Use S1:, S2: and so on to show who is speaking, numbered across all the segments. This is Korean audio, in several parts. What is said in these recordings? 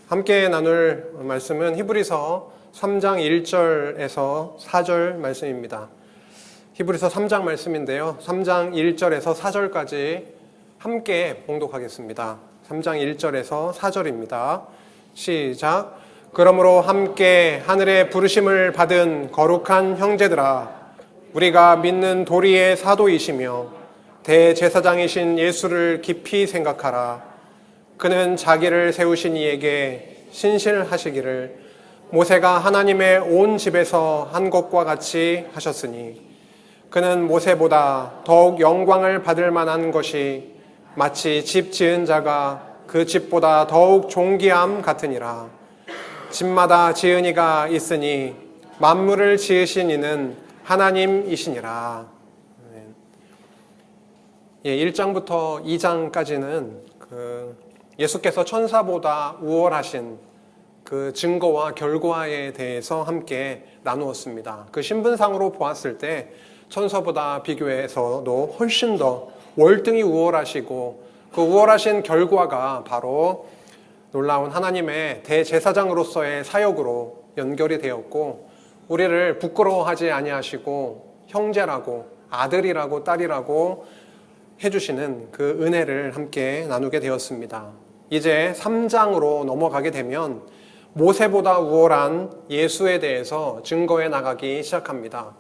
S1: 함께 나눌 말씀은 히브리서 3장 1절에서 4절 말씀입니다. 히브리서 3장 말씀인데요. 3장 1절에서 4절까지 함께 봉독하겠습니다. 3장 1절에서 4절입니다. 시작. 그러므로 함께 하늘의 부르심을 받은 거룩한 형제들아, 우리가 믿는 도리의 사도이시며 대제사장이신 예수를 깊이 생각하라. 그는 자기를 세우신 이에게 신실하시기를 모세가 하나님의 온 집에서 한 것과 같이 하셨으니 그는 모세보다 더욱 영광을 받을 만한 것이 마치 집 지은 자가 그 집보다 더욱 존귀함 같으니라. 집마다 지은 이가 있으니 만물을 지으신 이는 하나님이시니라. 1장부터 2장까지는 예수께서 천사보다 우월하신 그 증거와 결과에 대해서 함께 나누었습니다. 그 신분상으로 보았을 때 천사보다 비교해서도 훨씬 더 월등히 우월하시고 그 우월하신 결과가 바로 놀라운 하나님의 대제사장으로서의 사역으로 연결이 되었고, 우리를 부끄러워하지 아니하시고 형제라고, 아들이라고, 딸이라고 해주시는 그 은혜를 함께 나누게 되었습니다. 이제 3장으로 넘어가게 되면 모세보다 우월한 예수에 대해서 증거해 나가기 시작합니다.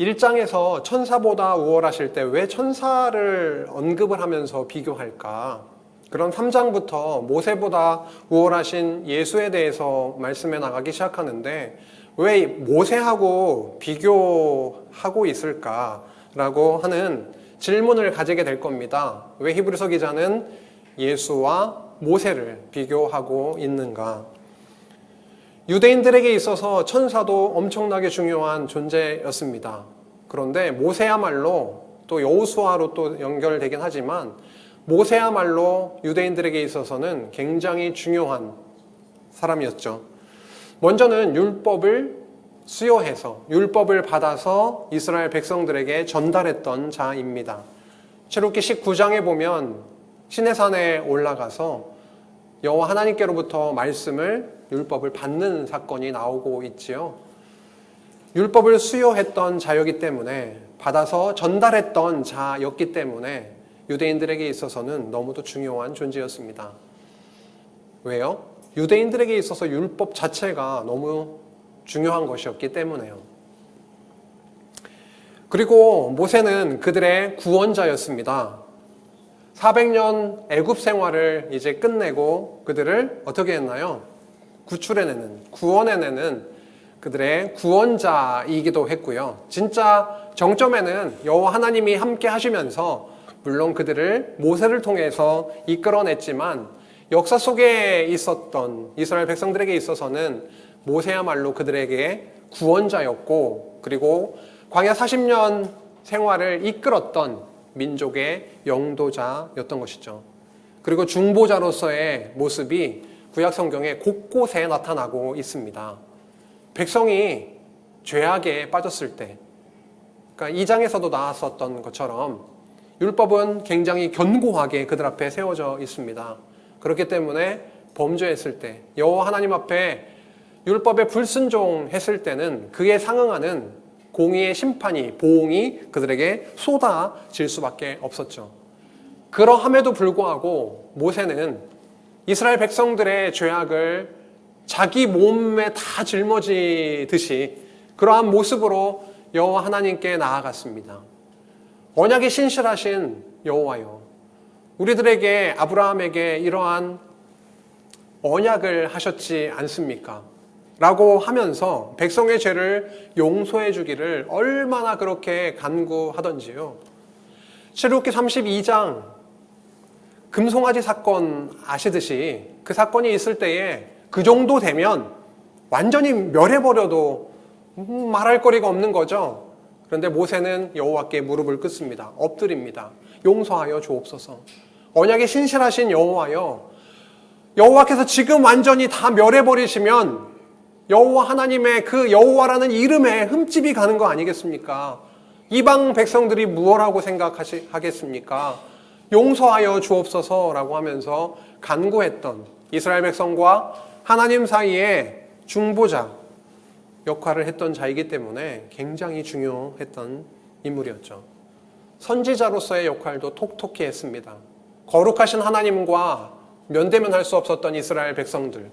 S1: 1장에서 천사보다 우월하실 때 왜 천사를 언급을 하면서 비교할까? 그럼 3장부터 모세보다 우월하신 예수에 대해서 말씀해 나가기 시작하는데 왜 모세하고 비교하고 있을까라고 하는 질문을 가지게 될 겁니다. 왜 히브리서 기자는 예수와 모세를 비교하고 있는가? 유대인들에게 있어서 천사도 엄청나게 중요한 존재였습니다. 그런데 모세야말로, 또 여호수아로 또 연결되긴 하지만 모세야말로 유대인들에게 있어서는 굉장히 중요한 사람이었죠. 먼저는 율법을 수여해서 율법을 받아서 이스라엘 백성들에게 전달했던 자입니다. 출애굽기 19장에 보면 시내산에 올라가서 여호와 하나님께로부터 말씀을, 율법을 받는 사건이 나오고 있지요. 율법을 수여했던 자였기 때문에, 받아서 전달했던 자였기 때문에 유대인들에게 있어서는 너무도 중요한 존재였습니다. 왜요? 유대인들에게 있어서 율법 자체가 너무 중요한 것이었기 때문에요. 그리고 모세는 그들의 구원자였습니다. 400년 애굽 생활을 이제 끝내고 그들을 어떻게 했나요? 구출해내는, 구원해내는 그들의 구원자이기도 했고요. 진짜 정점에는 여호와 하나님이 함께 하시면서 물론 그들을 모세를 통해서 이끌어냈지만 역사 속에 있었던 이스라엘 백성들에게 있어서는 모세야말로 그들에게 구원자였고, 그리고 광야 40년 생활을 이끌었던 민족의 영도자였던 것이죠. 그리고 중보자로서의 모습이 구약 성경에 곳곳에 나타나고 있습니다. 백성이 죄악에 빠졌을 때, 그러니까 2장에서도 나왔었던 것처럼 율법은 굉장히 견고하게 그들 앞에 세워져 있습니다. 그렇기 때문에 범죄했을 때, 여호와 하나님 앞에 율법에 불순종했을 때는 그에 상응하는 공의의 심판이, 보응이 그들에게 쏟아질 수밖에 없었죠. 그러함에도 불구하고 모세는 이스라엘 백성들의 죄악을 자기 몸에 다 짊어지듯이 그러한 모습으로 여호와 하나님께 나아갔습니다. 언약이 신실하신 여호와여, 우리들에게, 아브라함에게 이러한 언약을 하셨지 않습니까? 라고 하면서 백성의 죄를 용서해 주기를 얼마나 그렇게 간구하던지요. 출애굽기 32장 금송아지 사건 아시듯이 그 사건이 있을 때에 그 정도 되면 완전히 멸해버려도 말할 거리가 없는 거죠. 그런데 모세는 여호와께 무릎을 꿇습니다. 엎드립니다. 용서하여 주옵소서. 언약이 신실하신 여호와여, 여호와께서 지금 완전히 다 멸해버리시면 여호와 하나님의 그 여호와라는 이름에 흠집이 가는 거 아니겠습니까? 이방 백성들이 무엇라고 생각하겠습니까? 용서하여 주옵소서라고 하면서 간구했던 이스라엘 백성과 하나님 사이에 중보자 역할을 했던 자이기 때문에 굉장히 중요했던 인물이었죠. 선지자로서의 역할도 톡톡히 했습니다. 거룩하신 하나님과 면대면할 수 없었던 이스라엘 백성들,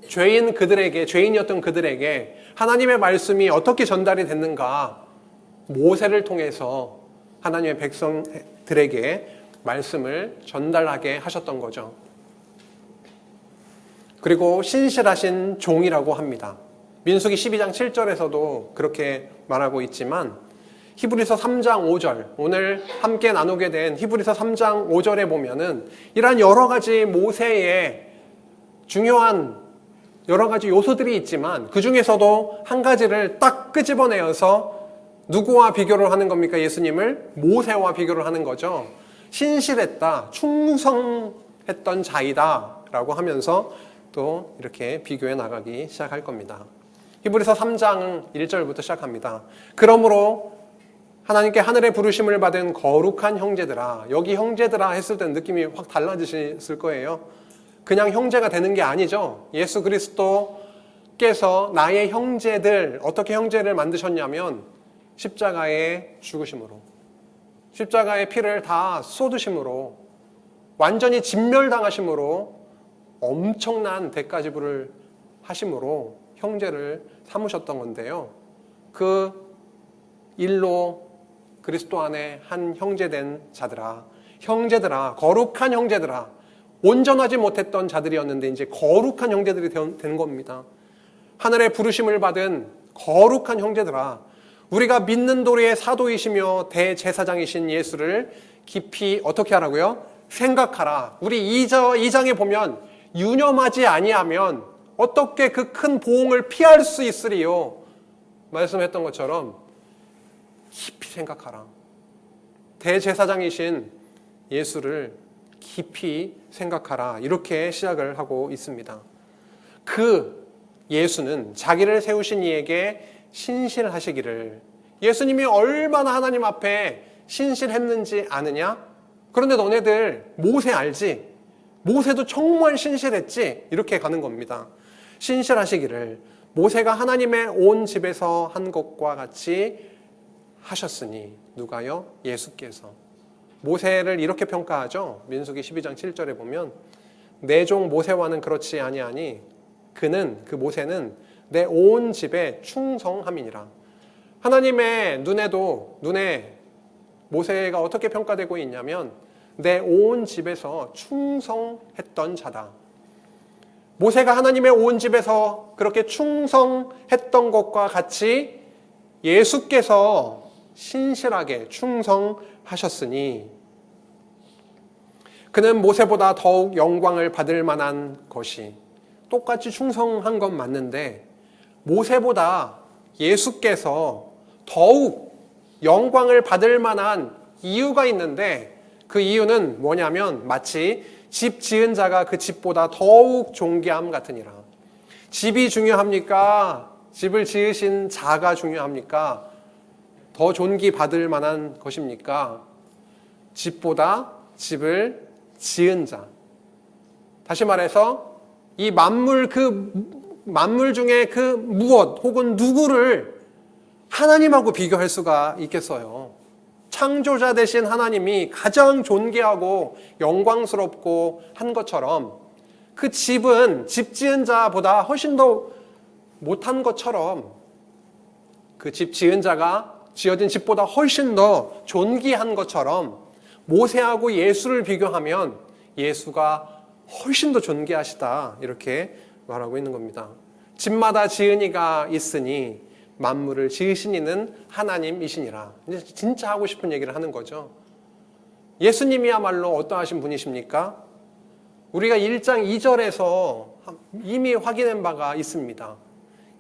S1: 죄인이었던 그들에게 하나님의 말씀이 어떻게 전달이 됐는가, 모세를 통해서 하나님의 백성들에게 말씀을 전달하게 하셨던 거죠. 그리고 신실하신 종이라고 합니다. 민수기 12장 7절에서도 그렇게 말하고 있지만 히브리서 3장 5절, 오늘 함께 나누게 된 히브리서 3장 5절에 보면은 이러한 여러 가지 모세의 중요한 여러 가지 요소들이 있지만 그 중에서도 한 가지를 딱 끄집어내어서 누구와 비교를 하는 겁니까? 예수님을 모세와 비교를 하는 거죠. 신실했다, 충성했던 자이다 라고 하면서 또 이렇게 비교해 나가기 시작할 겁니다. 히브리서 3장 1절부터 시작합니다. 그러므로 하나님께 하늘의 부르심을 받은 거룩한 형제들아, 여기 형제들아 했을 때는 느낌이 확 달라지실 거예요. 그냥 형제가 되는 게 아니죠. 예수 그리스도께서 나의 형제들, 어떻게 형제를 만드셨냐면 십자가에 죽으심으로, 십자가의 피를 다 쏟으심으로, 완전히 진멸당하심으로, 엄청난 대가 지불을 하심으로 형제를 삼으셨던 건데요. 그 일로 그리스도 안에 한 형제된 자들아, 형제들아, 거룩한 형제들아, 온전하지 못했던 자들이었는데 이제 거룩한 형제들이 된 겁니다. 하늘의 부르심을 받은 거룩한 형제들아, 우리가 믿는 도리의 사도이시며 대제사장이신 예수를 깊이 어떻게 하라고요? 생각하라. 우리 2장에 보면 유념하지 아니하면 어떻게 그 큰 보응을 피할 수 있으리요? 말씀했던 것처럼 깊이 생각하라. 대제사장이신 예수를 깊이 생각하라. 이렇게 시작을 하고 있습니다. 그 예수는 자기를 세우신 이에게 신실하시기를, 예수님이 얼마나 하나님 앞에 신실했는지 아느냐? 그런데 너네들 모세 알지? 모세도 정말 신실했지? 이렇게 가는 겁니다. 신실하시기를 모세가 하나님의 온 집에서 한 것과 같이 하셨으니. 누가요? 예수께서. 모세를 이렇게 평가하죠. 민수기 12장 7절에 보면 내 종 모세와는 그렇지 아니하니 그 모세는 내 온 집에 충성함이니라. 하나님의 눈에 모세가 어떻게 평가되고 있냐면 내 온 집에서 충성했던 자다. 모세가 하나님의 온 집에서 그렇게 충성했던 것과 같이 예수께서 신실하게 충성하셨으니 그는 모세보다 더욱 영광을 받을 만한 것이, 똑같이 충성한 건 맞는데 모세보다 예수께서 더욱 영광을 받을 만한 이유가 있는데, 그 이유는 뭐냐면 마치 집 지은 자가 그 집보다 더욱 존귀함 같으니라. 집이 중요합니까? 집을 지으신 자가 중요합니까? 더 존귀받을 만한 것입니까? 집보다 집을 지은 자. 다시 말해서 이 만물 중에 그 무엇 혹은 누구를 하나님하고 비교할 수가 있겠어요? 창조자 되신 하나님이 가장 존귀하고 영광스럽고 한 것처럼 그 집은 집 지은 자보다 훨씬 더 못한 것처럼 그 집 지은 자가 지어진 집보다 훨씬 더 존귀한 것처럼 모세하고 예수를 비교하면 예수가 훨씬 더 존귀하시다, 이렇게 말하고 있는 겁니다. 집마다 지은 이가 있으니 만물을 지으신 이는 하나님이시니라. 이제 진짜 하고 싶은 얘기를 하는 거죠. 예수님이야말로 어떠하신 분이십니까? 우리가 1장 2절에서 이미 확인한 바가 있습니다.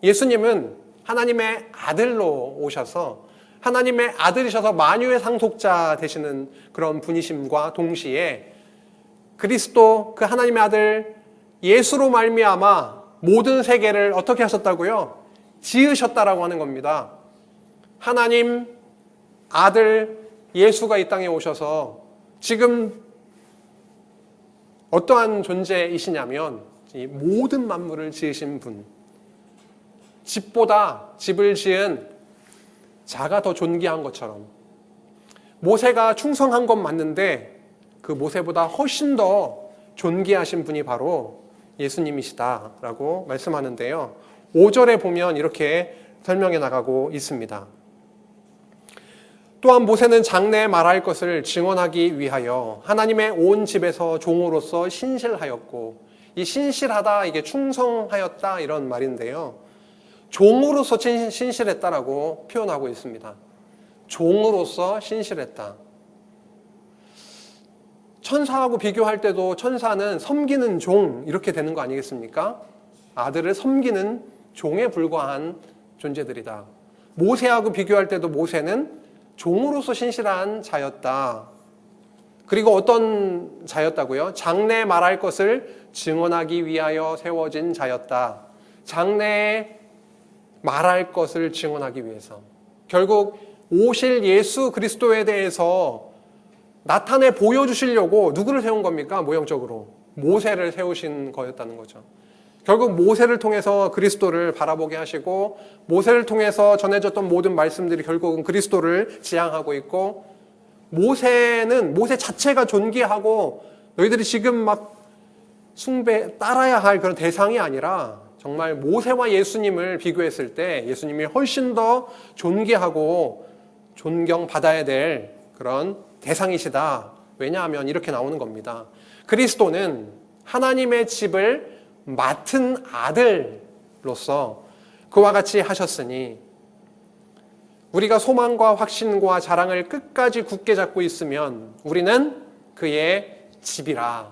S1: 예수님은 하나님의 아들로 오셔서 하나님의 아들이셔서 만유의 상속자 되시는 그런 분이심과 동시에 그리스도, 그 하나님의 아들 예수로 말미암아 모든 세계를 어떻게 하셨다고요? 지으셨다라고 하는 겁니다. 하나님 아들 예수가 이 땅에 오셔서 지금 어떠한 존재이시냐면 이 모든 만물을 지으신 분, 집을 지은 자가 더 존귀한 것처럼 모세가 충성한 건 맞는데 그 모세보다 훨씬 더 존귀하신 분이 바로 예수님이시다라고 말씀하는데요. 5절에 보면 이렇게 설명해 나가고 있습니다. 또한 모세는 장래에 말할 것을 증언하기 위하여 하나님의 온 집에서 종으로서 신실하였고, 이 신실하다, 이게 충성하였다 이런 말인데요. 종으로서 신실했다라고 표현하고 있습니다. 종으로서 신실했다. 천사하고 비교할 때도 천사는 섬기는 종 이렇게 되는 거 아니겠습니까? 아들을 섬기는 종에 불과한 존재들이다. 모세하고 비교할 때도 모세는 종으로서 신실한 자였다. 그리고 어떤 자였다고요? 장래에 말할 것을 증언하기 위하여 세워진 자였다. 장래에 말할 것을 증언하기 위해서. 결국 오실 예수 그리스도에 대해서 나타내 보여주시려고 누구를 세운 겁니까? 모형적으로 모세를 세우신 거였다는 거죠. 결국 모세를 통해서 그리스도를 바라보게 하시고, 모세를 통해서 전해졌던 모든 말씀들이 결국은 그리스도를 지향하고 있고, 모세 자체가 존귀하고 너희들이 지금 막 따라야 할 그런 대상이 아니라 정말 모세와 예수님을 비교했을 때 예수님이 훨씬 더 존귀하고 존경받아야 될 그런 대상이시다. 왜냐하면 이렇게 나오는 겁니다. 그리스도는 하나님의 집을 맡은 아들로서 그와 같이 하셨으니 우리가 소망과 확신과 자랑을 끝까지 굳게 잡고 있으면 우리는 그의 집이라.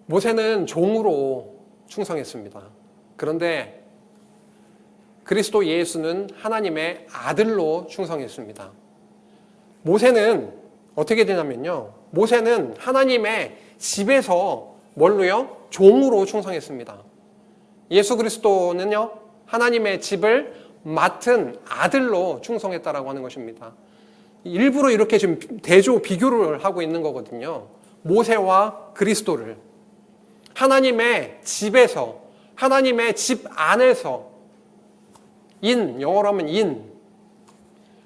S1: 모세는 종으로 충성했습니다. 그런데 그리스도 예수는 하나님의 아들로 충성했습니다. 모세는 어떻게 되냐면요. 모세는 하나님의 집에서 뭘로요? 종으로 충성했습니다. 예수 그리스도는요, 하나님의 집을 맡은 아들로 충성했다라고 하는 것입니다. 일부러 이렇게 지금 비교를 하고 있는 거거든요. 모세와 그리스도를. 하나님의 집에서, 하나님의 집 안에서, 영어로 하면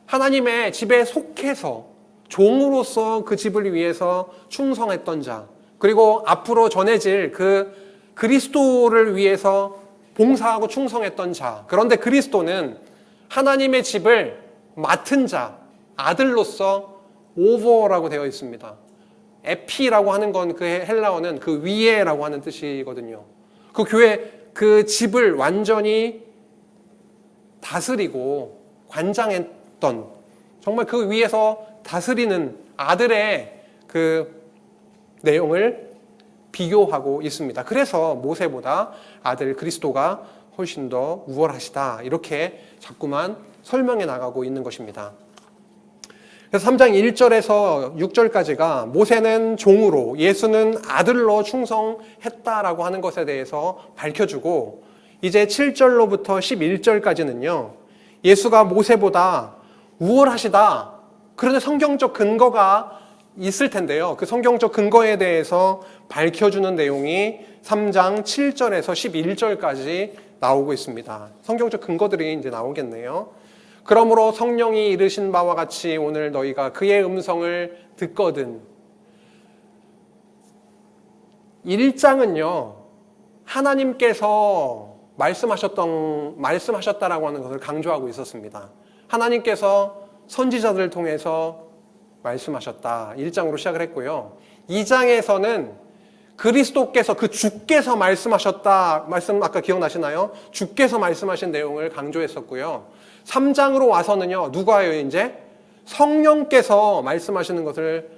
S1: 하나님의 집에 속해서 종으로서 그 집을 위해서 충성했던 자, 그리고 앞으로 전해질 그 그리스도를 위해서 봉사하고 충성했던 자. 그런데 그리스도는 하나님의 집을 맡은 자, 아들로서 오버라고 되어 있습니다. 에피라고 하는 건 그 헬라어는 그 위에라고 하는 뜻이거든요. 그 그 집을 완전히 다스리고 관장했던, 정말 그 위에서 다스리는 아들의 그 내용을 비교하고 있습니다. 그래서 모세보다 아들 그리스도가 훨씬 더 우월하시다. 이렇게 자꾸만 설명해 나가고 있는 것입니다. 그래서 3장 1절에서 6절까지가 모세는 종으로, 예수는 아들로 충성했다라고 하는 것에 대해서 밝혀주고, 이제 7절로부터 11절까지는요, 예수가 모세보다 우월하시다. 그런데 성경적 근거가 있을 텐데요. 그 성경적 근거에 대해서 밝혀주는 내용이 3장 7절에서 11절까지 나오고 있습니다. 성경적 근거들이 이제 나오겠네요. 그러므로 성령이 이르신 바와 같이 오늘 너희가 그의 음성을 듣거든. 1장은요, 하나님께서 말씀하셨다라고 하는 것을 강조하고 있었습니다. 하나님께서 선지자들을 통해서 말씀하셨다. 1장으로 시작을 했고요. 2장에서는 그리스도께서, 주께서 말씀하셨다. 아까 기억나시나요? 주께서 말씀하신 내용을 강조했었고요. 3장으로 와서는요, 누가요, 이제? 성령께서 말씀하시는 것을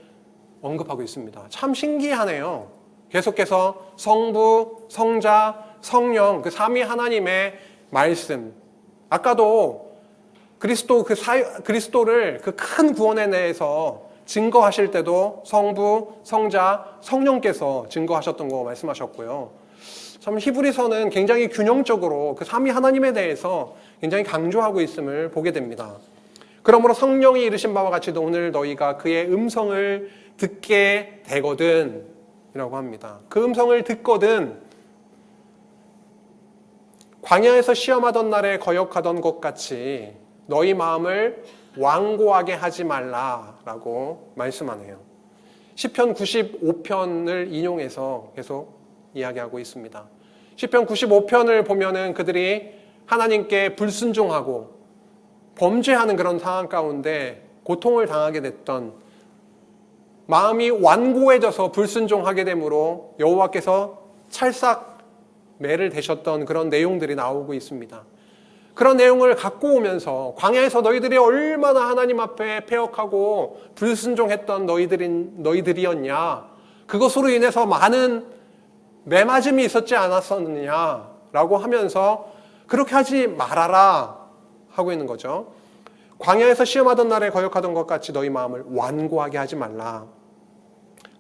S1: 언급하고 있습니다. 참 신기하네요. 계속해서 성부, 성자, 성령, 그 삼위 하나님의 말씀. 아까도 그리스도를 그 큰 구원에 대해서 증거하실 때도 성부, 성자, 성령께서 증거하셨던 거 말씀하셨고요. 참 히브리서는 굉장히 균형적으로 그 삼위 하나님에 대해서 굉장히 강조하고 있음을 보게 됩니다. 그러므로 성령이 이르신 바와 같이도 오늘 너희가 그의 음성을 듣게 되거든 이라고 합니다. 그 음성을 듣거든 광야에서 시험하던 날에 거역하던 것 같이 너희 마음을 완고하게 하지 말라라고 말씀하네요. 시편 95편을 인용해서 계속 이야기하고 있습니다. 시편 95편을 보면은 그들이 하나님께 불순종하고 범죄하는 그런 상황 가운데 고통을 당하게 됐던, 마음이 완고해져서 불순종하게 되므로 여호와께서 찰싹 매를 대셨던 그런 내용들이 나오고 있습니다. 그런 내용을 갖고 오면서 광야에서 너희들이 얼마나 하나님 앞에 패역하고 불순종했던 너희들이었냐, 그것으로 인해서 많은 매맞음이 있었지 않았었느냐라고 하면서 그렇게 하지 말아라 하고 있는 거죠. 광야에서 시험하던 날에 거역하던 것 같이 너희 마음을 완고하게 하지 말라.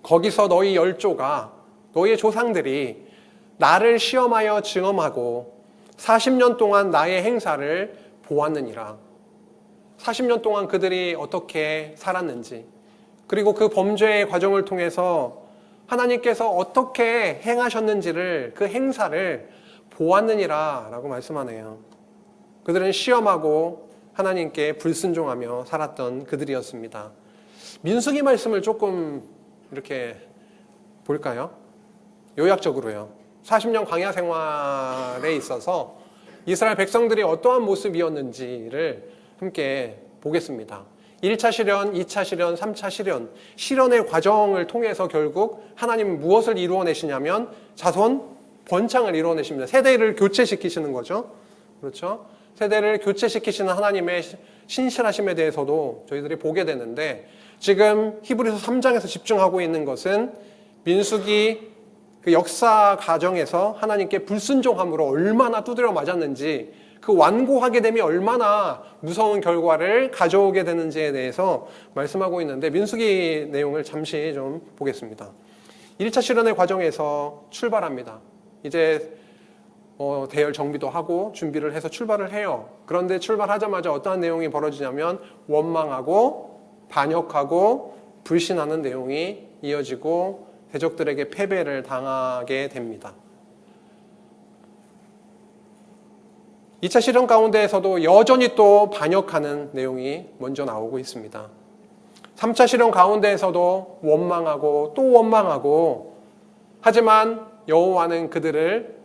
S1: 거기서 너희 열조가, 너희의 조상들이 나를 시험하여 증험하고 40년 동안 나의 행사를 보았느니라. 40년 동안 그들이 어떻게 살았는지, 그리고 그 범죄의 과정을 통해서 하나님께서 어떻게 행하셨는지를, 그 행사를 보았느니라 라고 말씀하네요. 그들은 시험하고 하나님께 불순종하며 살았던 그들이었습니다. 민수기 말씀을 조금 이렇게 볼까요? 요약적으로요. 40년 광야 생활에 있어서 이스라엘 백성들이 어떠한 모습이었는지를 함께 보겠습니다. 1차 시련, 2차 시련, 3차 시련, 시련의 과정을 통해서 결국 하나님은 무엇을 이루어내시냐면 자손 번창을 이루어내십니다. 세대를 교체시키시는 거죠. 그렇죠? 세대를 교체시키시는 하나님의 신실하심에 대해서도 저희들이 보게 되는데, 지금 히브리서 3장에서 집중하고 있는 것은 민수기 그 역사 과정에서 하나님께 불순종함으로 얼마나 두드려 맞았는지, 그 완고하게 됨이 얼마나 무서운 결과를 가져오게 되는지에 대해서 말씀하고 있는데, 민수기 내용을 잠시 좀 보겠습니다. 1차 시련의 과정에서 출발합니다. 이제 대열 정비도 하고 준비를 해서 출발을 해요. 그런데 출발하자마자 어떠한 내용이 벌어지냐면 원망하고 반역하고 불신하는 내용이 이어지고 대적들에게 패배를 당하게 됩니다. 2차 시련 가운데에서도 여전히 또 반역하는 내용이 먼저 나오고 있습니다. 3차 시련 가운데에서도 원망하고 또 원망하고, 하지만 여호와는 그들의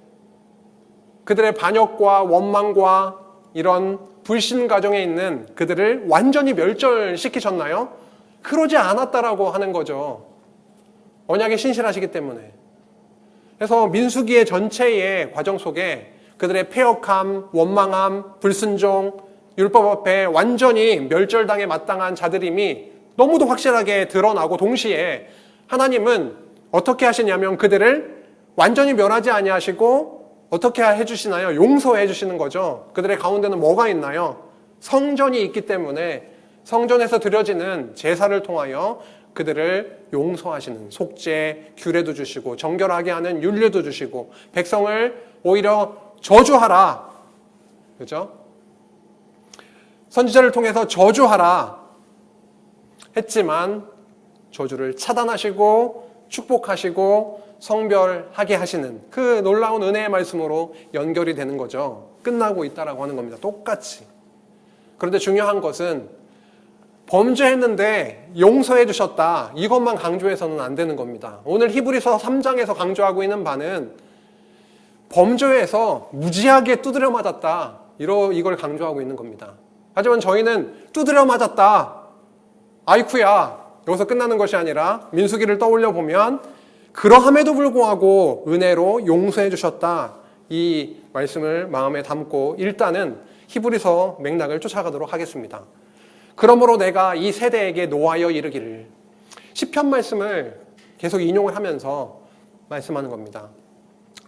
S1: 반역과 원망과 이런 불신 가정에 있는 그들을 완전히 멸절시키셨나요? 그러지 않았다라고 하는 거죠. 언약에 신실하시기 때문에. 그래서 민수기의 전체의 과정 속에 그들의 패역함, 원망함, 불순종, 율법 앞에 완전히 멸절당에 마땅한 자들임이 너무도 확실하게 드러나고, 동시에 하나님은 어떻게 하시냐면 그들을 완전히 멸하지 아니하시고 어떻게 해주시나요? 용서해 주시는 거죠. 그들의 가운데는 뭐가 있나요? 성전이 있기 때문에 성전에서 드려지는 제사를 통하여 그들을 용서하시는, 속죄, 규례도 주시고 정결하게 하는 율례도 주시고 백성을 오히려 저주하라, 그죠? 선지자를 통해서 저주하라 했지만 저주를 차단하시고 축복하시고 성별하게 하시는 그 놀라운 은혜의 말씀으로 연결이 되는 거죠. 끝나고 있다라고 하는 겁니다. 똑같이. 그런데 중요한 것은 범죄했는데 용서해 주셨다, 이것만 강조해서는 안 되는 겁니다. 오늘 히브리서 3장에서 강조하고 있는 바는 범죄해서 무지하게 두드려 맞았다, 이걸 강조하고 있는 겁니다. 하지만 저희는 두드려 맞았다, 아이쿠야, 여기서 끝나는 것이 아니라 민수기를 떠올려 보면 그러함에도 불구하고 은혜로 용서해 주셨다, 이 말씀을 마음에 담고 일단은 히브리서 맥락을 쫓아가도록 하겠습니다. 그러므로 내가 이 세대에게 노하여 이르기를, 시편 말씀을 계속 인용을 하면서 말씀하는 겁니다.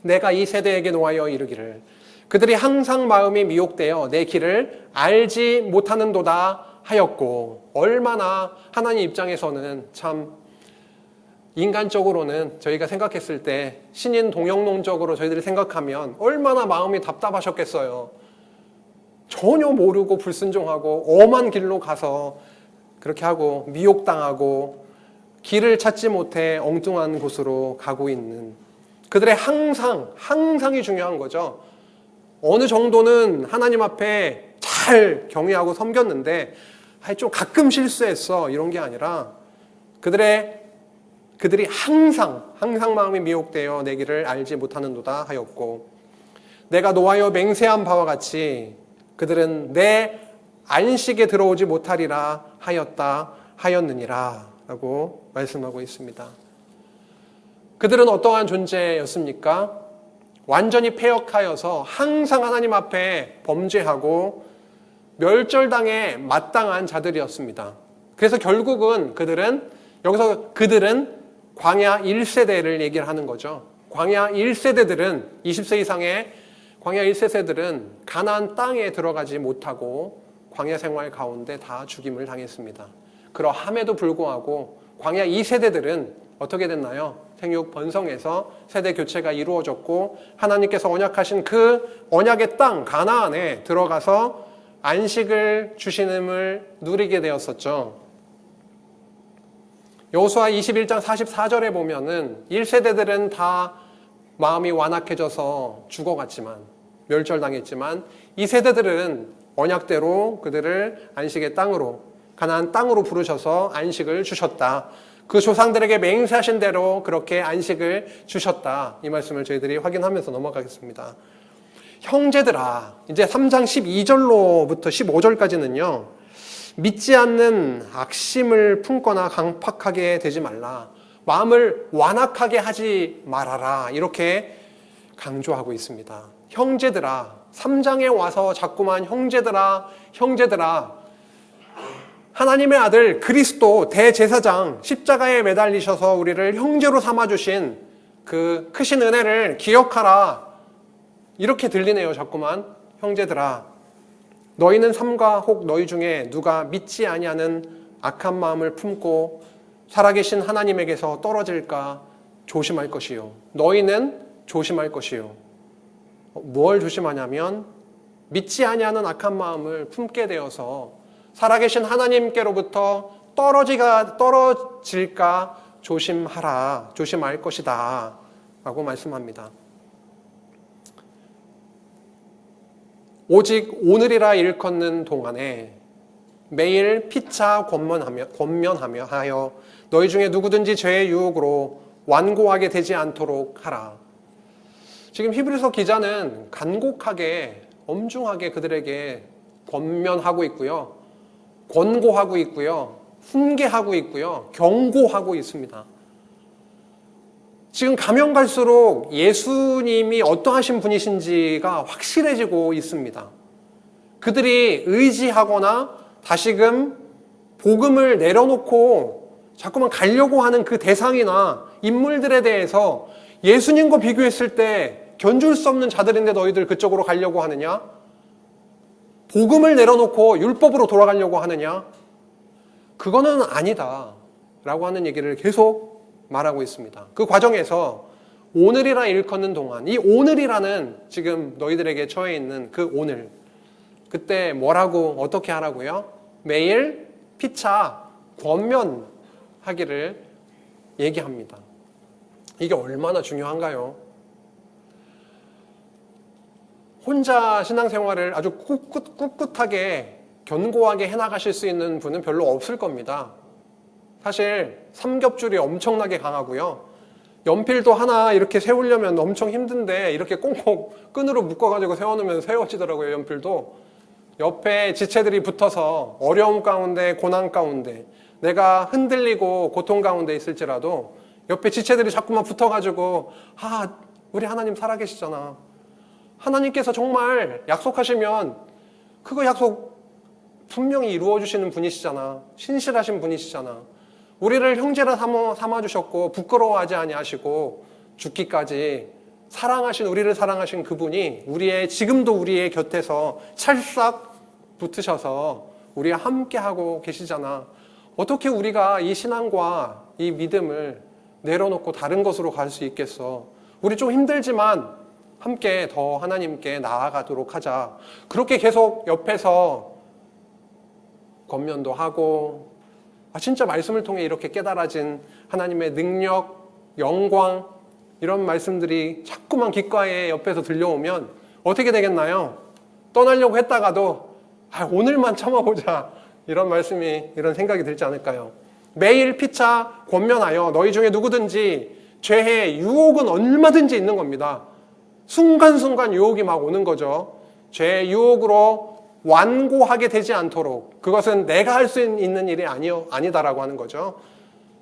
S1: 내가 이 세대에게 노하여 이르기를, 그들이 항상 마음이 미혹되어 내 길을 알지 못하는도다 하였고. 얼마나 하나님 입장에서는 참 인간적으로는 저희가 생각했을 때, 신인 동영론적으로 저희들이 생각하면 얼마나 마음이 답답하셨겠어요. 전혀 모르고 불순종하고 엄한 길로 가서 그렇게 하고 미혹당하고 길을 찾지 못해 엉뚱한 곳으로 가고 있는 그들의 항상이 중요한 거죠. 어느 정도는 하나님 앞에 잘 경외하고 섬겼는데 좀 가끔 실수했어 이런 게 아니라 그들이 항상 마음이 미혹되어 내 길을 알지 못하는도다 하였고 내가 노하여 맹세한 바와 같이 그들은 내 안식에 들어오지 못하리라 하였느니라 라고 말씀하고 있습니다. 그들은 어떠한 존재였습니까? 완전히 패역하여서 항상 하나님 앞에 범죄하고 멸절당에 마땅한 자들이었습니다. 그래서 결국은 그들은 광야 1세대를 얘기를 하는 거죠. 광야 1세대들은 20세 이상의 광야 1세대들은 가나안 땅에 들어가지 못하고 광야 생활 가운데 다 죽임을 당했습니다. 그러함에도 불구하고 광야 2세대들은 어떻게 됐나요? 생육 번성해서 세대 교체가 이루어졌고 하나님께서 언약하신 그 언약의 땅 가나안에 들어가서 안식을 주시는을 누리게 되었었죠. 여호수아 21장 44절에 보면은 1세대들은 다 마음이 완악해져서 죽어갔지만 멸절당했지만 2세대들은 언약대로 그들을 안식의 땅으로 가나안 땅으로 부르셔서 안식을 주셨다. 그 조상들에게 맹세하신 대로 그렇게 안식을 주셨다. 이 말씀을 저희들이 확인하면서 넘어가겠습니다. 형제들아, 이제 3장 12절로부터 15절까지는요. 믿지 않는 악심을 품거나 강팍하게 되지 말라. 마음을 완악하게 하지 말아라. 이렇게 강조하고 있습니다. 형제들아, 3장에 와서 자꾸만 형제들아 하나님의 아들 그리스도 대제사장 십자가에 매달리셔서 우리를 형제로 삼아주신 그 크신 은혜를 기억하라. 이렇게 들리네요. 자꾸만 형제들아 너희는 삼가 혹 너희 중에 누가 믿지 아니하는 악한 마음을 품고 살아계신 하나님에게서 떨어질까 조심할 것이요. 너희는 조심할 것이요. 뭘 조심하냐면 믿지 아니하는 악한 마음을 품게 되어서 살아계신 하나님께로부터 떨어질까 조심하라. 조심할 것이다. 라고 말씀합니다. 오직 오늘이라 일컫는 동안에 매일 피차 권면하며 하여 너희 중에 누구든지 죄의 유혹으로 완고하게 되지 않도록 하라. 지금 히브리서 기자는 간곡하게 엄중하게 그들에게 권면하고 있고요. 권고하고 있고요. 훈계하고 있고요. 경고하고 있습니다. 지금 가면 갈수록 예수님이 어떠하신 분이신지가 확실해지고 있습니다. 그들이 의지하거나 다시금 복음을 내려놓고 자꾸만 가려고 하는 그 대상이나 인물들에 대해서 예수님과 비교했을 때 견줄 수 없는 자들인데 너희들 그쪽으로 가려고 하느냐? 복음을 내려놓고 율법으로 돌아가려고 하느냐? 그거는 아니다 라고 하는 얘기를 계속 말하고 있습니다. 그 과정에서 오늘이라 일컫는 동안 이 오늘이라는 지금 너희들에게 처해 있는 그 오늘 그때 뭐라고 어떻게 하라고요? 매일 피차 권면하기를 얘기합니다. 이게 얼마나 중요한가요? 혼자 신앙생활을 아주 꿋꿋하게 견고하게 해나가실 수 있는 분은 별로 없을 겁니다. 사실 삼겹줄이 엄청나게 강하고요. 연필도 하나 이렇게 세우려면 엄청 힘든데 이렇게 꽁꽁 끈으로 묶어가지고 세워놓으면 세워지더라고요. 연필도. 옆에 지체들이 붙어서 어려움 가운데 고난 가운데 내가 흔들리고 고통 가운데 있을지라도 옆에 지체들이 자꾸만 붙어가지고 우리 하나님 살아계시잖아. 하나님께서 정말 약속하시면 그거 약속 분명히 이루어주시는 분이시잖아. 신실하신 분이시잖아. 우리를 형제라 삼아주셨고 부끄러워하지 아니하시고 죽기까지 우리를 사랑하신 그분이 지금도 우리의 곁에서 찰싹 붙으셔서 우리와 함께하고 계시잖아. 어떻게 우리가 이 신앙과 이 믿음을 내려놓고 다른 것으로 갈 수 있겠어? 우리 좀 힘들지만 함께 더 하나님께 나아가도록 하자. 그렇게 계속 옆에서 권면도 하고 진짜 말씀을 통해 이렇게 깨달아진 하나님의 능력, 영광, 이런 말씀들이 자꾸만 귓가에 옆에서 들려오면 어떻게 되겠나요? 떠나려고 했다가도 오늘만 참아보자, 이런 생각이 들지 않을까요? 매일 피차 권면하여 너희 중에 누구든지 죄의 유혹은 얼마든지 있는 겁니다. 순간순간 유혹이 막 오는 거죠. 죄의 유혹으로 완고하게 되지 않도록, 그것은 내가 할 수 있는 일이 아니다라고 하는 거죠.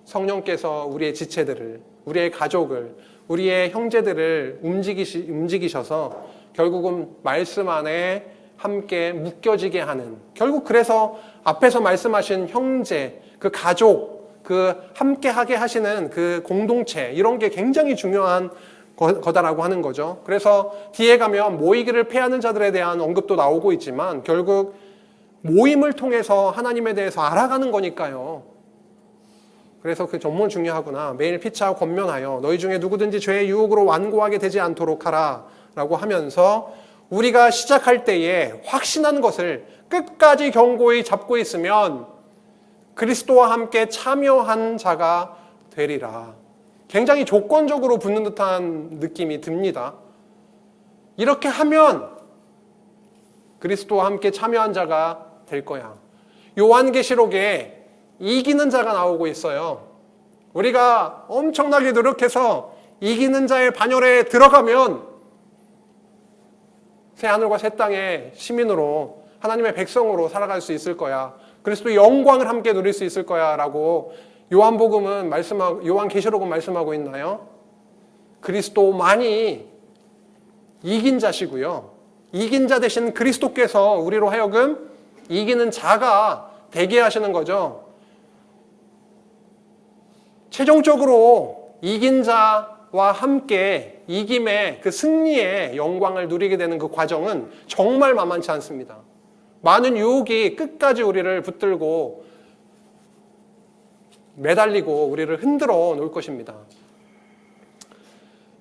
S1: 성령께서 우리의 지체들을, 우리의 가족을, 우리의 형제들을 움직이셔서 결국은 말씀 안에 함께 묶여지게 하는, 결국 그래서 앞에서 말씀하신 형제, 그 가족, 그 함께하게 하시는 그 공동체, 이런 게 굉장히 중요한 거다라고 하는 거죠. 그래서 뒤에 가면 모이기를 패하는 자들에 대한 언급도 나오고 있지만 결국 모임을 통해서 하나님에 대해서 알아가는 거니까요. 그래서 그 정말 중요하구나. 매일 피차 권면하여 너희 중에 누구든지 죄의 유혹으로 완고하게 되지 않도록 하라 라고 하면서 우리가 시작할 때에 확신하는 것을 끝까지 견고히 잡고 있으면 그리스도와 함께 참여한 자가 되리라. 굉장히 조건적으로 붙는 듯한 느낌이 듭니다. 이렇게 하면 그리스도와 함께 참여한 자가 될 거야. 요한계시록에 이기는 자가 나오고 있어요. 우리가 엄청나게 노력해서 이기는 자의 반열에 들어가면 새 하늘과 새 땅의 시민으로, 하나님의 백성으로 살아갈 수 있을 거야. 그리스도의 영광을 함께 누릴 수 있을 거야 라고 요한계시록은 말씀하고 있나요? 그리스도만이 이긴 자시고요. 이긴 자 대신 그리스도께서 우리로 하여금 이기는 자가 되게 하시는 거죠. 최종적으로 이긴 자와 함께 이김의 그 승리의 영광을 누리게 되는 그 과정은 정말 만만치 않습니다. 많은 유혹이 끝까지 우리를 붙들고 매달리고 우리를 흔들어 놓을 것입니다.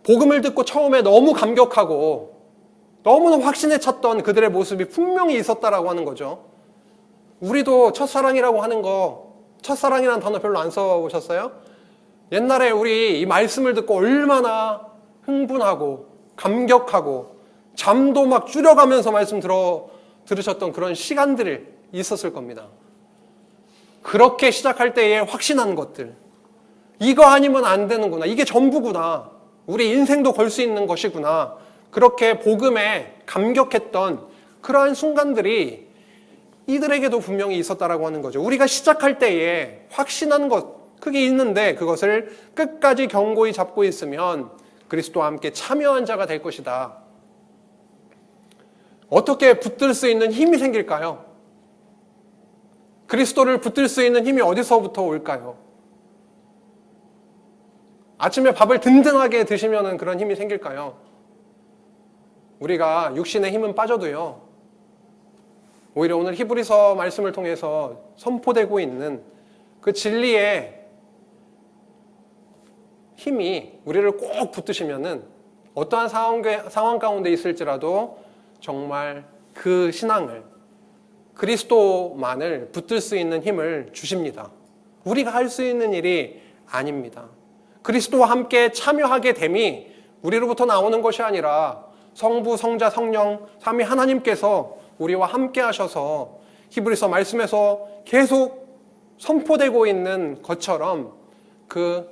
S1: 복음을 듣고 처음에 너무 감격하고 너무나 확신에 찼던 그들의 모습이 분명히 있었다라고 하는 거죠. 우리도 첫사랑이라고 하는 거, 첫사랑이라는 단어 별로 안 써보셨어요? 옛날에 우리 이 말씀을 듣고 얼마나 흥분하고 감격하고 잠도 막 줄여가면서 말씀 들으셨던 그런 시간들이 있었을 겁니다. 그렇게 시작할 때에 확신하는 것들, 이거 아니면 안 되는구나, 이게 전부구나, 우리 인생도 걸 수 있는 것이구나, 그렇게 복음에 감격했던 그러한 순간들이 이들에게도 분명히 있었다라고 하는 거죠. 우리가 시작할 때에 확신하는 것 크게 있는데 그것을 끝까지 견고히 잡고 있으면 그리스도와 함께 참여한 자가 될 것이다. 어떻게 붙들 수 있는 힘이 생길까요? 그리스도를 붙들 수 있는 힘이 어디서부터 올까요? 아침에 밥을 든든하게 드시면 그런 힘이 생길까요? 우리가 육신의 힘은 빠져도요, 오히려 오늘 히브리서 말씀을 통해서 선포되고 있는 그 진리의 힘이 우리를 꼭 붙드시면은 어떠한 상황 가운데 있을지라도 정말 그 신앙을, 그리스도만을 붙들 수 있는 힘을 주십니다. 우리가 할 수 있는 일이 아닙니다. 그리스도와 함께 참여하게 됨이 우리로부터 나오는 것이 아니라 성부, 성자, 성령, 삼위 하나님께서 우리와 함께 하셔서 히브리서 말씀에서 계속 선포되고 있는 것처럼 그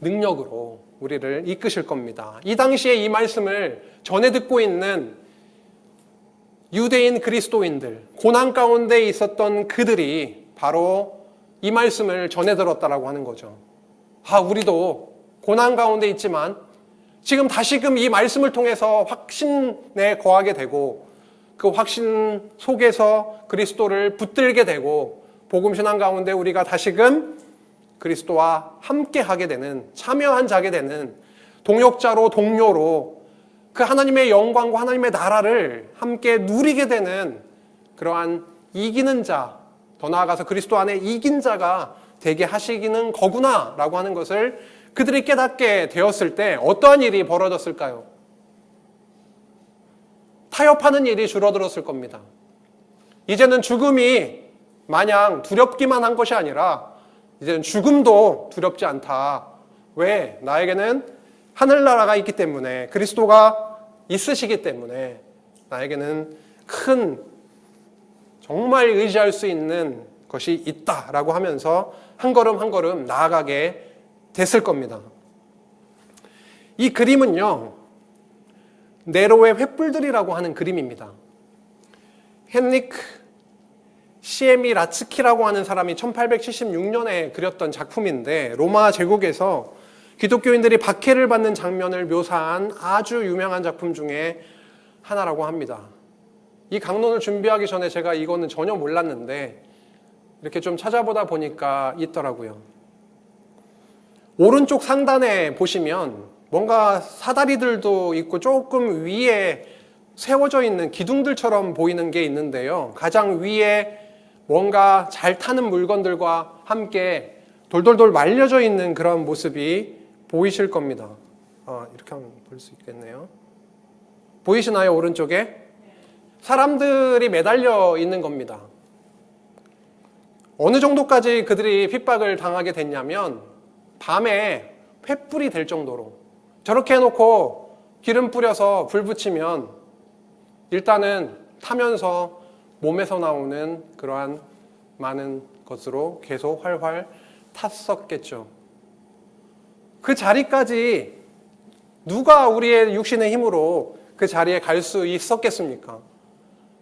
S1: 능력으로 우리를 이끄실 겁니다. 이 당시에 이 말씀을 전해 듣고 있는 유대인 그리스도인들, 고난 가운데 있었던 그들이 바로 이 말씀을 전해 들었다라고 하는 거죠. 우리도 고난 가운데 있지만 지금 다시금 이 말씀을 통해서 확신에 거하게 되고 그 확신 속에서 그리스도를 붙들게 되고 복음신앙 가운데 우리가 다시금 그리스도와 함께 하게 되는, 참여한 자게 되는, 동역자로 동료로 그 하나님의 영광과 하나님의 나라를 함께 누리게 되는 그러한 이기는 자, 더 나아가서 그리스도 안에 이긴 자가 되게 하시기는 거구나 라고 하는 것을 그들이 깨닫게 되었을 때 어떠한 일이 벌어졌을까요? 타협하는 일이 줄어들었을 겁니다. 이제는 죽음이 마냥 두렵기만 한 것이 아니라 이제는 죽음도 두렵지 않다. 왜? 나에게는 하늘나라가 있기 때문에, 그리스도가 있으시기 때문에 나에게는 큰, 정말 의지할 수 있는 것이 있다라고 하면서 한 걸음 한 걸음 나아가게 됐을 겁니다. 이 그림은요, 네로의 횃불들이라고 하는 그림입니다. 헨리크 시에미 라츠키라고 하는 사람이 1876년에 그렸던 작품인데, 로마 제국에서 기독교인들이 박해를 받는 장면을 묘사한 아주 유명한 작품 중에 하나라고 합니다. 이 강론을 준비하기 전에 제가 이거는 전혀 몰랐는데 이렇게 좀 찾아보다 보니까 있더라고요. 오른쪽 상단에 보시면 뭔가 사다리들도 있고 조금 위에 세워져 있는 기둥들처럼 보이는 게 있는데요. 가장 위에 뭔가 잘 타는 물건들과 함께 돌돌돌 말려져 있는 그런 모습이 보이실 겁니다. 이렇게 하면 볼 수 있겠네요. 보이시나요? 오른쪽에? 사람들이 매달려 있는 겁니다. 어느 정도까지 그들이 핍박을 당하게 됐냐면 밤에 횃불이 될 정도로, 저렇게 해놓고 기름 뿌려서 불 붙이면 일단은 타면서 몸에서 나오는 그러한 많은 것으로 계속 활활 탔었겠죠. 그 자리까지 누가 우리의 육신의 힘으로 그 자리에 갈 수 있었겠습니까?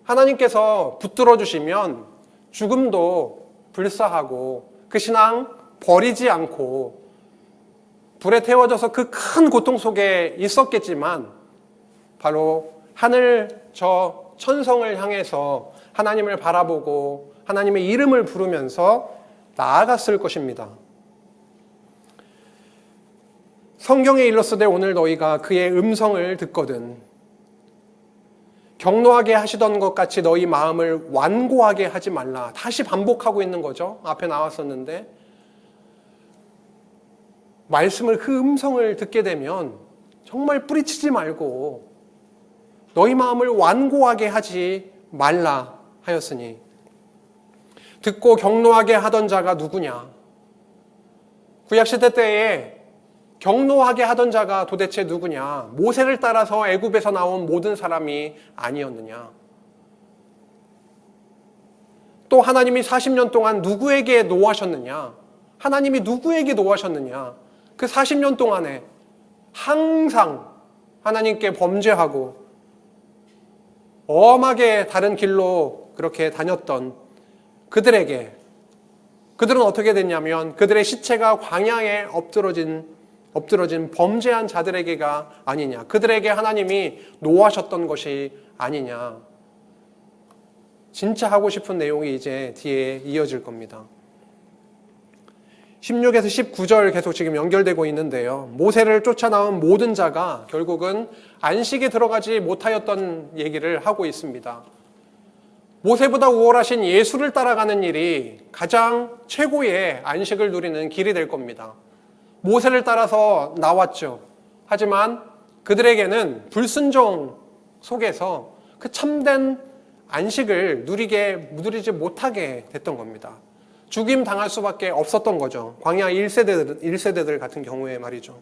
S1: 하나님께서 붙들어 주시면 죽음도 불사하고 그 신앙 버리지 않고 불에 태워져서 그 큰 고통 속에 있었겠지만, 바로 하늘 저 천성을 향해서 하나님을 바라보고 하나님의 이름을 부르면서 나아갔을 것입니다. 성경에 일렀으되 오늘 너희가 그의 음성을 듣거든 격노하게 하시던 것 같이 너희 마음을 완고하게 하지 말라. 다시 반복하고 있는 거죠. 앞에 나왔었는데, 말씀을, 그 음성을 듣게 되면 정말 뿌리치지 말고 너희 마음을 완고하게 하지 말라 하였으니, 듣고 격노하게 하던 자가 누구냐? 구약시대 때에 격노하게 하던 자가 도대체 누구냐? 모세를 따라서 애굽에서 나온 모든 사람이 아니었느냐? 또 하나님이 40년 동안 누구에게 노하셨느냐? 하나님이 누구에게 노하셨느냐? 그 40년 동안에 항상 하나님께 범죄하고 엄하게 다른 길로 그렇게 다녔던 그들에게, 그들은 어떻게 됐냐면 그들의 시체가 광야에 엎드러진 범죄한 자들에게가 아니냐, 그들에게 하나님이 노하셨던 것이 아니냐. 진짜 하고 싶은 내용이 이제 뒤에 이어질 겁니다. 16에서 19절 계속 지금 연결되고 있는데요. 모세를 쫓아나온 모든 자가 결국은 안식에 들어가지 못하였던 얘기를 하고 있습니다. 모세보다 우월하신 예수를 따라가는 일이 가장 최고의 안식을 누리는 길이 될 겁니다. 모세를 따라서 나왔죠. 하지만 그들에게는 불순종 속에서 그 참된 안식을 누리지 못하게 됐던 겁니다. 죽임 당할 수밖에 없었던 거죠. 광야 1세대들 같은 경우에 말이죠.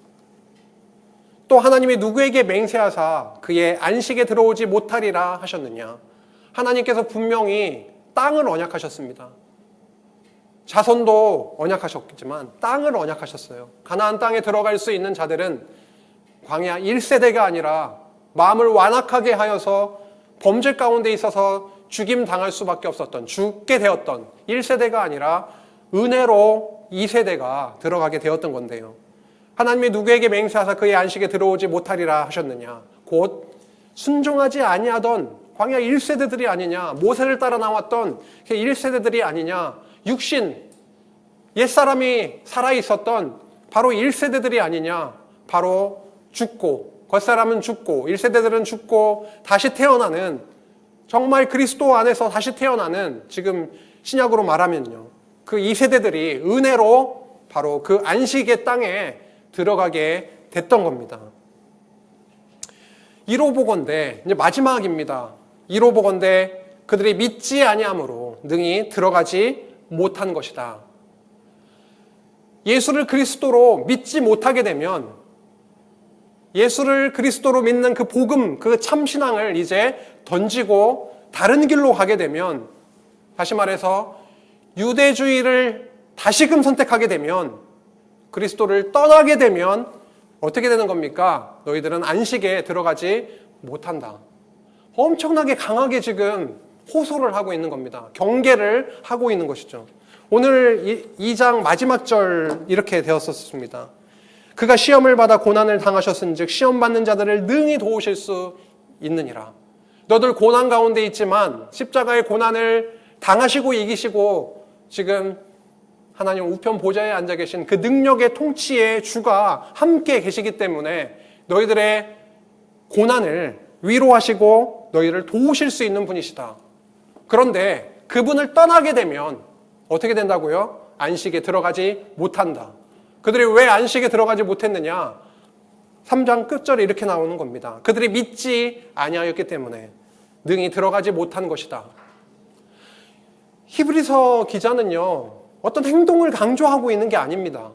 S1: 또 하나님이 누구에게 맹세하사 그의 안식에 들어오지 못하리라 하셨느냐? 하나님께서 분명히 땅을 언약하셨습니다. 자손도 언약하셨지만 땅을 언약하셨어요. 가나안 땅에 들어갈 수 있는 자들은 광야 1세대가 아니라 마음을 완악하게 하여서 범죄 가운데 있어서 죽임 당할 수밖에 없었던, 죽게 되었던 1세대가 아니라 은혜로 2세대가 들어가게 되었던 건데요. 하나님이 누구에게 맹세하사 그의 안식에 들어오지 못하리라 하셨느냐? 곧 순종하지 아니하던 광야 1세대들이 아니냐? 모세를 따라 나왔던 1세대들이 아니냐? 육신, 옛사람이 살아있었던 바로 1세대들이 아니냐? 바로 죽고, 겉사람은 죽고 1세대들은 죽고 다시 태어나는, 정말 그리스도 안에서 다시 태어나는, 지금 신약으로 말하면요, 그 2세대들이 은혜로 바로 그 안식의 땅에 들어가게 됐던 겁니다. 1호 보건대, 이제 마지막입니다. 1호 보건대 그들이 믿지 아니함으로 능히 들어가지 못한 것이다. 예수를 그리스도로 믿지 못하게 되면 예수를 그리스도로 믿는 그 복음, 그 참신앙을 이제 던지고 다른 길로 가게 되면, 다시 말해서 유대주의를 다시금 선택하게 되면, 그리스도를 떠나게 되면 어떻게 되는 겁니까? 너희들은 안식에 들어가지 못한다. 엄청나게 강하게 지금 호소를 하고 있는 겁니다. 경계를 하고 있는 것이죠. 오늘 2장 마지막 절 이렇게 되었었습니다. 그가 시험을 받아 고난을 당하셨은즉 시험 받는 자들을 능히 도우실 수 있느니라. 너들 고난 가운데 있지만 십자가의 고난을 당하시고 이기시고 지금 하나님 우편 보좌에 앉아 계신 그 능력의 통치의 주가 함께 계시기 때문에 너희들의 고난을 위로하시고 너희를 도우실 수 있는 분이시다. 그런데 그분을 떠나게 되면 어떻게 된다고요? 안식에 들어가지 못한다. 그들이 왜 안식에 들어가지 못했느냐? 3장 끝절에 이렇게 나오는 겁니다. 그들이 믿지 아니하였기 때문에 능히 들어가지 못한 것이다. 히브리서 기자는요, 어떤 행동을 강조하고 있는 게 아닙니다.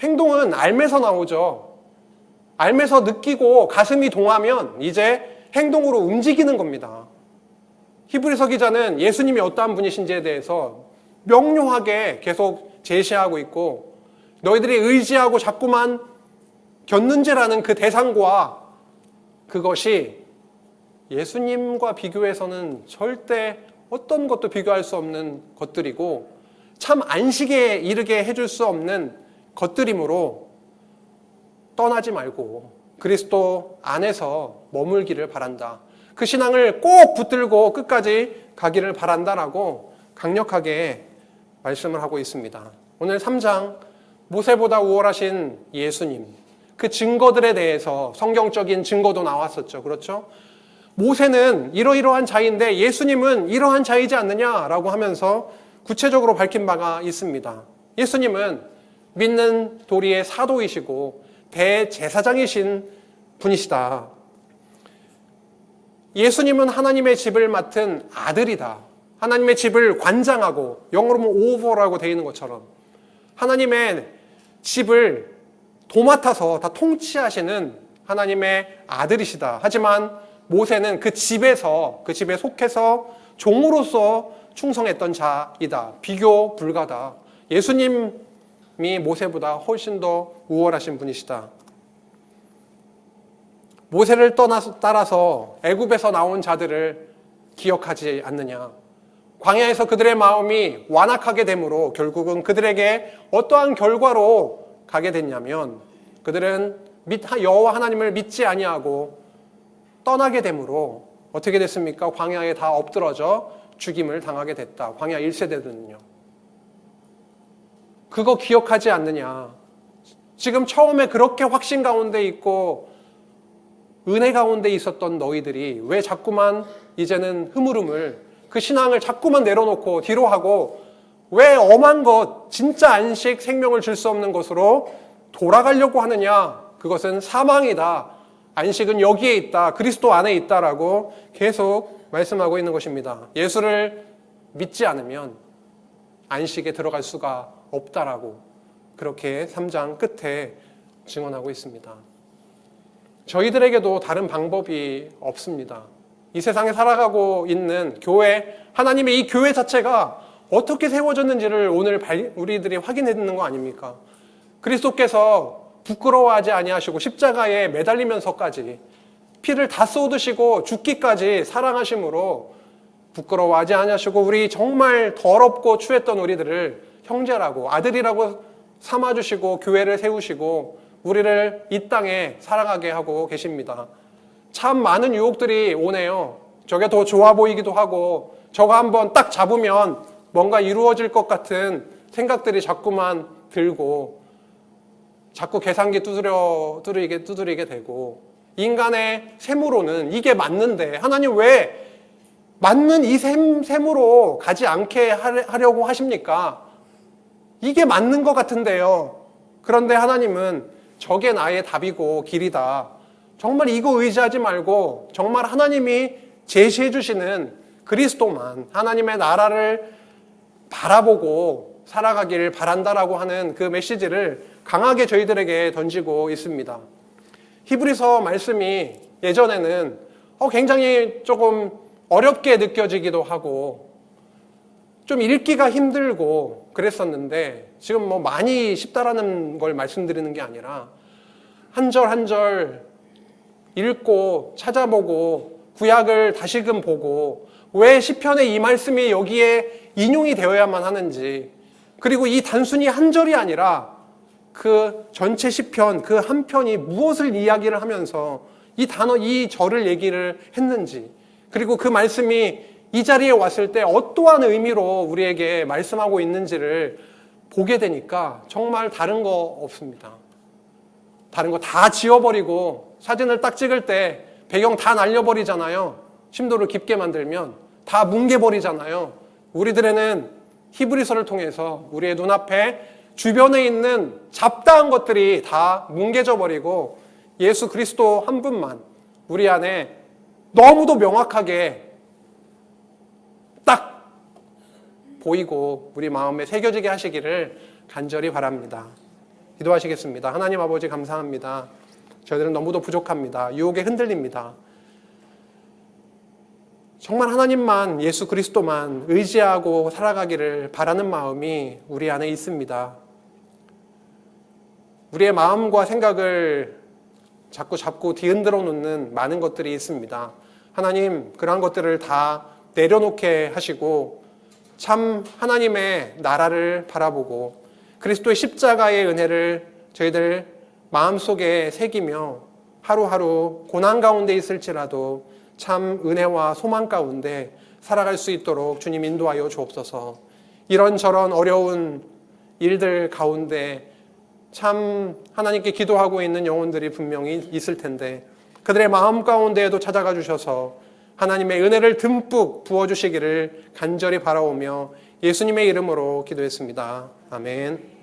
S1: 행동은 알면서 나오죠. 알면서 느끼고 가슴이 동하면 이제 행동으로 움직이는 겁니다. 히브리서 기자는 예수님이 어떠한 분이신지에 대해서 명료하게 계속 제시하고 있고, 너희들이 의지하고 자꾸만 겼는지라는 그 대상과 그것이 예수님과 비교해서는 절대 어떤 것도 비교할 수 없는 것들이고 참 안식에 이르게 해줄 수 없는 것들이므로 떠나지 말고 그리스도 안에서 머물기를 바란다. 그 신앙을 꼭 붙들고 끝까지 가기를 바란다라고 강력하게 말씀을 하고 있습니다. 오늘 3장 모세보다 우월하신 예수님, 그 증거들에 대해서 성경적인 증거도 나왔었죠. 그렇죠? 모세는 이러이러한 자인데 예수님은 이러한 자이지 않느냐라고 하면서 구체적으로 밝힌 바가 있습니다. 예수님은 믿는 도리의 사도이시고 대제사장이신 분이시다. 예수님은 하나님의 집을 맡은 아들이다. 하나님의 집을 관장하고, 영어로 보면 오버라고 되어 있는 것처럼 하나님의 집을 도맡아서 다 통치하시는 하나님의 아들이시다. 하지만 모세는 그 집에 속해서 종으로서 충성했던 자이다. 비교 불가다. 예수님이 모세보다 훨씬 더 우월하신 분이시다. 모세를 따라서 애굽에서 나온 자들을 기억하지 않느냐. 광야에서 그들의 마음이 완악하게 되므로 결국은 그들에게 어떠한 결과로 가게 됐냐면, 그들은 여호와 하나님을 믿지 아니하고 떠나게 되므로 어떻게 됐습니까? 광야에 다 엎드러져 죽임을 당하게 됐다. 광야 1세대들은요. 그거 기억하지 않느냐. 지금 처음에 그렇게 확신 가운데 있고 은혜 가운데 있었던 너희들이 왜 자꾸만 이제는 흐물흐물 그 신앙을 자꾸만 내려놓고 뒤로 하고 왜 엄한 것, 진짜 안식, 생명을 줄 수 없는 것으로 돌아가려고 하느냐. 그것은 사망이다. 안식은 여기에 있다. 그리스도 안에 있다라고 계속 말씀하고 있는 것입니다. 예수를 믿지 않으면 안식에 들어갈 수가 없다라고 그렇게 3장 끝에 증언하고 있습니다. 저희들에게도 다른 방법이 없습니다. 이 세상에 살아가고 있는 교회, 하나님의 이 교회 자체가 어떻게 세워졌는지를 오늘 우리들이 확인했는 거 아닙니까? 그리스도께서 부끄러워하지 아니하시고 십자가에 매달리면서까지 피를 다 쏟으시고 죽기까지 사랑하심으로 부끄러워하지 아니하시고 우리 정말 더럽고 추했던 우리들을 형제라고 아들이라고 삼아주시고 교회를 세우시고 우리를 이 땅에 살아가게 하고 계십니다. 참 많은 유혹들이 오네요. 저게 더 좋아 보이기도 하고 저거 한번 딱 잡으면 뭔가 이루어질 것 같은 생각들이 자꾸만 들고 자꾸 계산기 두드리게 되고 인간의 셈으로는 이게 맞는데 하나님 왜 맞는 이 셈으로 가지 않게 하려고 하십니까? 이게 맞는 것 같은데요. 그런데 하나님은 저게 나의 답이고 길이다. 정말 이거 의지하지 말고 정말 하나님이 제시해 주시는 그리스도만, 하나님의 나라를 바라보고 살아가길 바란다라고 하는 그 메시지를 강하게 저희들에게 던지고 있습니다. 히브리서 말씀이 예전에는 굉장히 조금 어렵게 느껴지기도 하고 좀 읽기가 힘들고 그랬었는데, 지금 뭐 많이 쉽다라는 걸 말씀드리는 게 아니라 한 절 한 절 읽고 찾아보고 구약을 다시금 보고 왜 시편의 이 말씀이 여기에 인용이 되어야만 하는지, 그리고 이 단순히 한 절이 아니라 그 전체 시편 그 한 편이 무엇을 이야기를 하면서 이 단어, 이 절을 얘기를 했는지, 그리고 그 말씀이 이 자리에 왔을 때 어떠한 의미로 우리에게 말씀하고 있는지를 보게 되니까 정말 다른 거 없습니다. 다른 거 다 지워버리고 사진을 딱 찍을 때 배경 다 날려버리잖아요. 심도를 깊게 만들면 다 뭉개버리잖아요. 우리들에는 히브리서를 통해서 우리의 눈앞에 주변에 있는 잡다한 것들이 다 뭉개져 버리고 예수 그리스도 한 분만 우리 안에 너무도 명확하게 딱 보이고 우리 마음에 새겨지게 하시기를 간절히 바랍니다. 기도하시겠습니다. 하나님 아버지, 감사합니다. 저희들은 너무도 부족합니다. 유혹에 흔들립니다. 정말 하나님만, 예수 그리스도만 의지하고 살아가기를 바라는 마음이 우리 안에 있습니다. 우리의 마음과 생각을 자꾸 뒤흔들어 놓는 많은 것들이 있습니다. 하나님, 그러한 것들을 다 내려놓게 하시고 참 하나님의 나라를 바라보고 그리스도의 십자가의 은혜를 저희들 마음속에 새기며 하루하루 고난 가운데 있을지라도 참 은혜와 소망 가운데 살아갈 수 있도록 주님 인도하여 주옵소서. 이런저런 어려운 일들 가운데 참 하나님께 기도하고 있는 영혼들이 분명히 있을 텐데 그들의 마음 가운데에도 찾아가 주셔서 하나님의 은혜를 듬뿍 부어주시기를 간절히 바라오며 예수님의 이름으로 기도했습니다. 아멘.